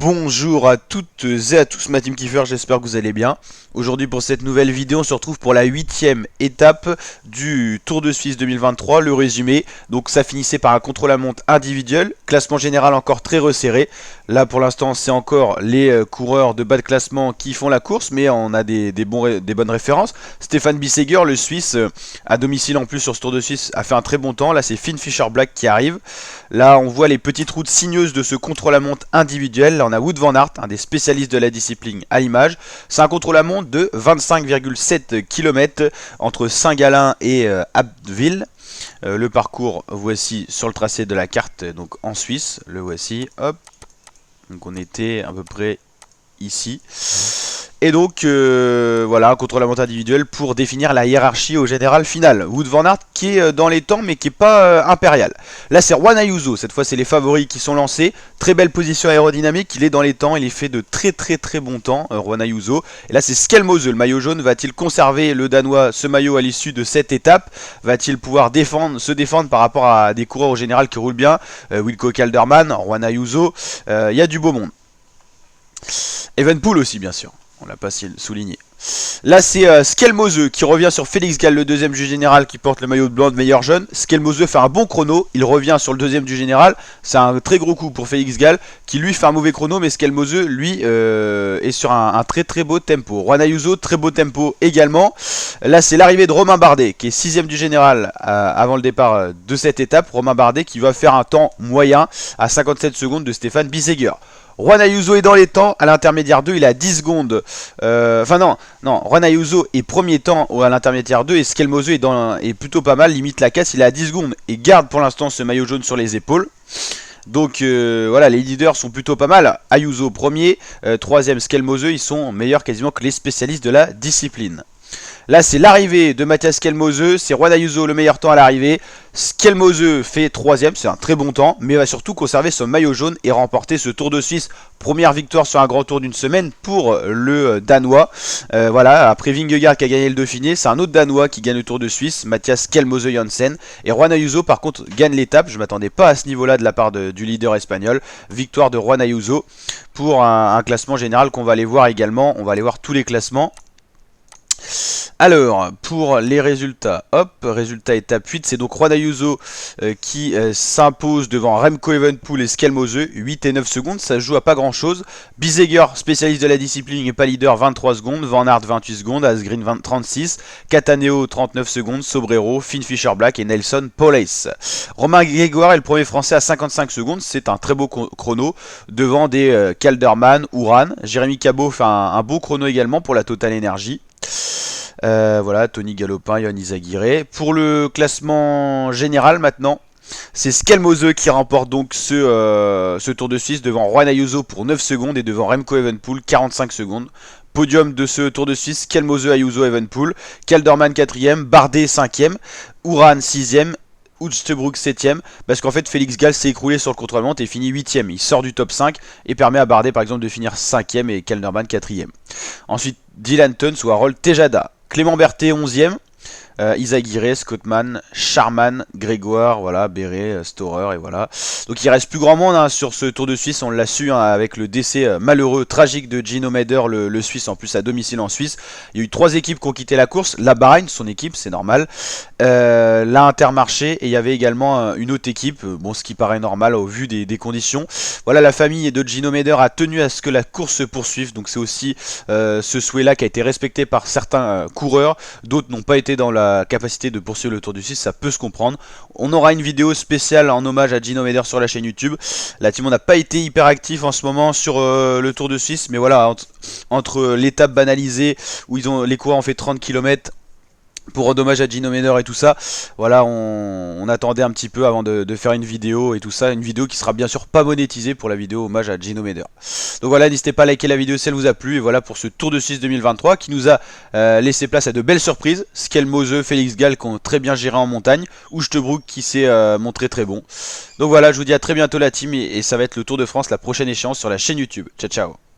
Bonjour à toutes et à tous, ma team Kiefer, j'espère que vous allez bien. Aujourd'hui pour cette nouvelle vidéo, on se retrouve pour la 8ème étape du Tour de Suisse 2023, le résumé. Donc ça finissait par un contre-la-montre individuel, classement général encore très resserré. Là pour l'instant c'est encore les coureurs de bas de classement qui font la course, mais on a des bonnes références. Stéphane Bissegger, le Suisse, à domicile en plus sur ce Tour de Suisse, a fait un très bon temps. Là c'est Finn Fischer-Black qui arrive. Là on voit les petites routes sinueuses de ce contre-la-montre individuel. Là on a Wout van Aert, un des spécialistes de la discipline à l'image. C'est un contre-la-montre de 25,7 km entre Saint-Gallin et Abbeville. Le parcours voici sur le tracé de la carte, donc en Suisse, le voici, hop. Donc on était à peu près ici. Et donc voilà, un contre-la-montre individuel pour définir la hiérarchie au général final. Wout van Aert qui est dans les temps mais qui n'est pas impérial. Là c'est Juan Ayuso, cette fois c'est les favoris qui sont lancés. Très belle position aérodynamique, il est dans les temps, il est fait de très bons temps, Juan Ayuso. Et là c'est Skelmose, le maillot jaune, va-t-il conserver le Danois ce maillot à l'issue de cette étape? Va-t-il pouvoir se défendre par rapport à des coureurs au général qui roulent bien? Wilco Kelderman, Juan Ayuso, il y a du beau monde. Evenepoel aussi bien sûr. On l'a pas souligné. Là c'est Skelmose qui revient sur Félix Gall, le deuxième du général qui porte le maillot de blanc de meilleur jeune. Skelmose fait un bon chrono, il revient sur le deuxième du général. C'est un très gros coup pour Félix Gall qui lui fait un mauvais chrono, mais Skelmose lui est sur un très beau tempo. Juan Ayuso, très beau tempo également. Là c'est l'arrivée de Romain Bardet qui est 6ème du général avant le départ de cette étape. Romain Bardet qui va faire un temps moyen à 57 secondes de Stéphane Bissegger. Juan Ayuso est dans les temps, à l'intermédiaire 2 il a 10 secondes, Juan Ayuso est premier temps à l'intermédiaire 2 et Skelmose est plutôt pas mal, limite la casse, il est à 10 secondes et garde pour l'instant ce maillot jaune sur les épaules. Donc voilà, les leaders sont plutôt pas mal. Ayuso premier, troisième Skelmose, ils sont meilleurs quasiment que les spécialistes de la discipline. Là c'est l'arrivée de Matthias Skelmose, c'est Juan Ayuso le meilleur temps à l'arrivée. Skelmose fait 3ème, c'est un très bon temps, mais va surtout conserver son maillot jaune et remporter ce Tour de Suisse. Première victoire sur un grand tour d'une semaine pour le Danois. Voilà, après Vingegaard qui a gagné le Dauphiné, c'est un autre Danois qui gagne le Tour de Suisse, Matthias Skelmose Janssen. Et Juan Ayuso par contre gagne l'étape, je ne m'attendais pas à ce niveau-là de la part du leader espagnol. Victoire de Juan Ayuso pour un classement général qu'on va aller voir également, on va aller voir tous les classements. Alors, pour les résultats, hop, résultat étape 8, c'est donc Juan Ayuso qui s'impose devant Remco Evenepoel et Skelmose, 8 et 9 secondes, ça se joue à pas grand chose. Bissegger, spécialiste de la discipline et pas leader, 23 secondes, Van Aert 28 secondes, Asgreen 36, Cataneo 39 secondes, Sobrero, Finn Fischer-Black et Nelson Powless. Romain Grégoire est le premier français à 55 secondes, c'est un très beau chrono, devant des Kelderman, Uran. Jérémy Cabot fait un beau chrono également pour la Total Energy. Voilà, Tony Galopin, Yoann Izagirre. Pour le classement général maintenant, c'est Skelmose qui remporte donc ce Tour de Suisse devant Juan Ayuso pour 9 secondes et devant Remco Evenepoel 45 secondes. Podium de ce Tour de Suisse, Skelmose, Ayuso, Evenepoel, Kelderman 4ème, Bardet 5ème, Uran 6ème, Houtstebroek 7ème, parce qu'en fait Félix Gall s'est écroulé sur le contre-la-montre et finit 8ème. Il sort du top 5 et permet à Bardet par exemple de finir 5ème et Kelderman 4ème. Ensuite Dylan Teuns ou Harold Tejada. Clément Berthet 11ème, Izagirre, Scottman, Charman, Grégoire, voilà, Beret, Storer et voilà. Donc il reste plus grand monde hein, sur ce Tour de Suisse, on l'a su hein, avec le décès malheureux, tragique de Gino Mäder, le Suisse en plus à domicile en Suisse. Il y a eu 3 équipes qui ont quitté la course, la Bahreïn, son équipe, c'est normal, la Intermarché et il y avait également une autre équipe, bon ce qui paraît normal au vu des conditions. Voilà, la famille de Gino Mäder a tenu à ce que la course se poursuive, donc c'est aussi ce souhait-là qui a été respecté par certains coureurs, d'autres n'ont pas été dans la capacité de poursuivre le Tour du Suisse, ça peut se comprendre. On aura une vidéo spéciale en hommage à Gino Mäder sur la chaîne YouTube. La team n'a pas été hyper actif en ce moment sur le Tour de Suisse, mais voilà, entre l'étape banalisée où les coureurs ont fait 30 km pour rendre hommage à Gino Mäder et tout ça, voilà, on attendait un petit peu avant de faire une vidéo et tout ça, une vidéo qui sera bien sûr pas monétisée pour la vidéo hommage à Gino Mäder. Donc voilà, n'hésitez pas à liker la vidéo si elle vous a plu, et voilà pour ce Tour de Suisse 2023 qui nous a laissé place à de belles surprises. Skelmose, Félix Gall qui ont très bien géré en montagne, Houtstebroek qui s'est montré très bon. Donc voilà, je vous dis à très bientôt la team, et ça va être le Tour de France, la prochaine échéance sur la chaîne YouTube. Ciao ciao.